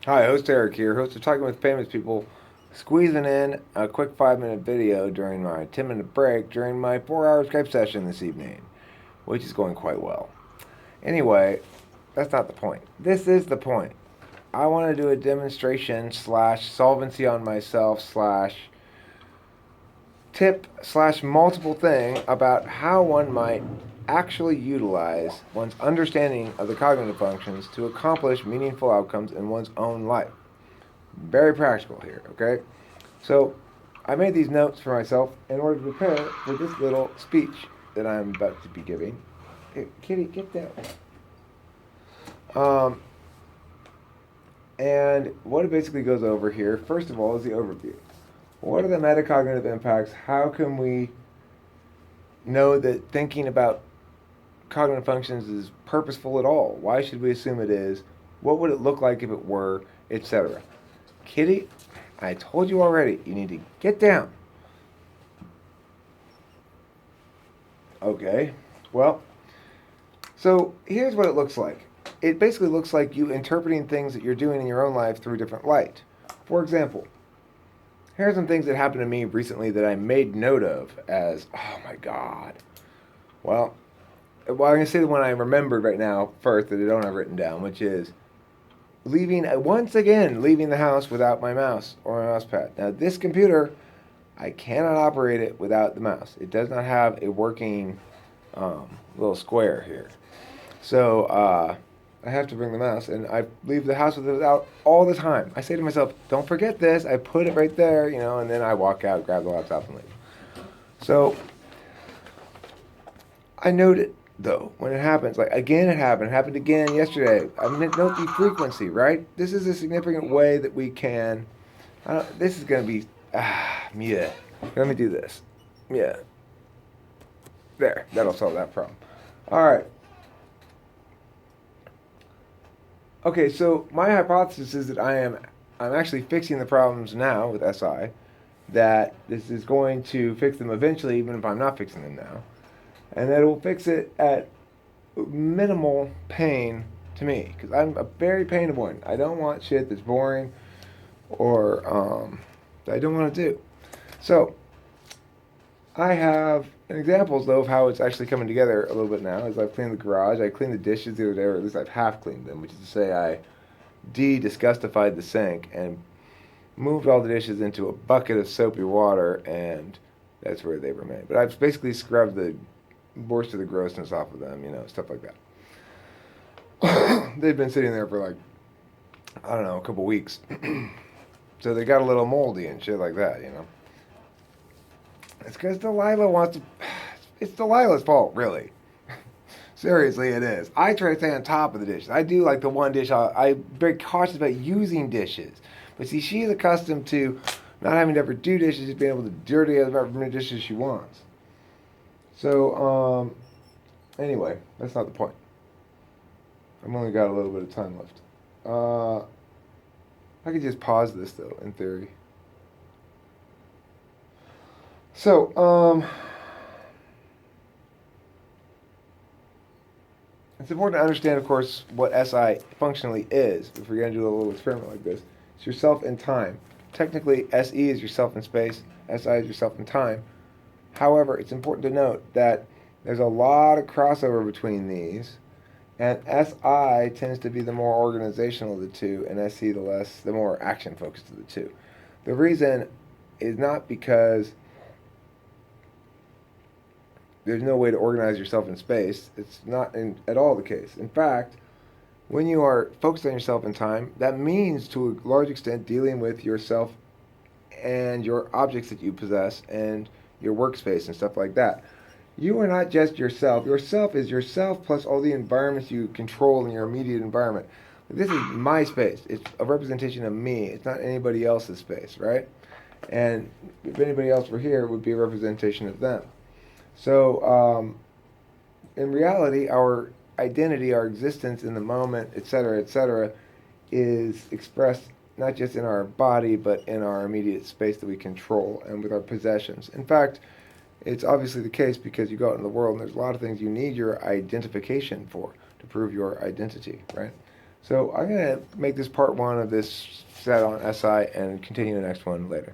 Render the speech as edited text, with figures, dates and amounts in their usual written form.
Hi, host Eric here, host of Talking with Famous People, squeezing in a quick 5 minute video during my 10-minute break during my 4 hour Skype session this evening, which is going quite well. Anyway, that's not the point. This is the point. I want to do a demonstration slash solvency on myself slash tip slash multiple thing about how one might actually utilize one's understanding of the cognitive functions to accomplish meaningful outcomes in one's own life. Very practical here, okay? So I made these notes for myself in order to prepare for this little speech that I'm about to be giving. Hey, Kitty, get that one. And what it basically goes over here, first of all, is the overview. What are the metacognitive impacts? How can we know that thinking about cognitive functions is purposeful at all? Why should we assume it is? What would it look like if it were, etc.? Kitty, I told you already, you need to get down. Okay, well, so here's what it looks like. It basically looks like you interpreting things that you're doing in your own life through a different light. For example, here are some things that happened to me recently that I made note of as, oh my God. I'm going to say the one I remembered right now first that I don't have written down, which is once again, leaving the house without my mouse or my mouse pad. Now, this computer, I cannot operate it without the mouse. It does not have a working little square here. So I have to bring the mouse, and I leave the house without all the time. I say to myself, don't forget this. I put it right there, and then I walk out, grab the laptop, and leave. So I note it, though, when it happens. Like, again, it happened again yesterday. I note the frequency, right? This is a significant way that we can, this is going to be, yeah. Let me do this. Yeah. There, that'll solve that problem. All right. Okay, so my hypothesis is that I'm actually fixing the problems now with SI, that this is going to fix them eventually, even if I'm not fixing them now, and that it will fix it at minimal pain to me, because I'm a very pain avoidant. I don't want shit that's boring or that I don't want to do. So I have examples though of how it's actually coming together a little bit now. As I've cleaned the garage, I cleaned the dishes the other day, or at least I've half cleaned them, which is to say I de-disgustified the sink and moved all the dishes into a bucket of soapy water, and that's where they remain. But I've basically scrubbed the worst of the grossness off of them, stuff like that. They've been sitting there for like, I don't know, a couple weeks. So they got a little moldy and shit like that. It's because Delilah wants to. It's Delilah's fault, really. Seriously, it is. I try to stay on top of the dishes. I do like the one dish. I'm very cautious about using dishes. But see, she's accustomed to not having to ever do dishes, just being able to dirty as many dishes she wants. So, anyway, that's not the point. I've only got a little bit of time left. I could just pause this, though, in theory. So, it's important to understand, of course, what SI functionally is. If we're going to do a little experiment like this, it's yourself in time. Technically, SE is yourself in space, SI is yourself in time. However, it's important to note that there's a lot of crossover between these, and SI tends to be the more organizational of the two, and SE the more action focused of the two. The reason is not because there's no way to organize yourself in space. It's not at all the case. In fact, when you are focused on yourself in time, that means to a large extent dealing with yourself and your objects that you possess and your workspace and stuff like that. You are not just yourself. Yourself is yourself plus all the environments you control in your immediate environment. This is my space. It's a representation of me. It's not anybody else's space, right? And if anybody else were here, it would be a representation of them. So, in reality, our identity, our existence in the moment, etc., is expressed not just in our body, but in our immediate space that we control and with our possessions. In fact, it's obviously the case because you go out in the world and there's a lot of things you need your identification for to prove your identity, right? So I'm going to make this part one of this set on SI and continue the next one later.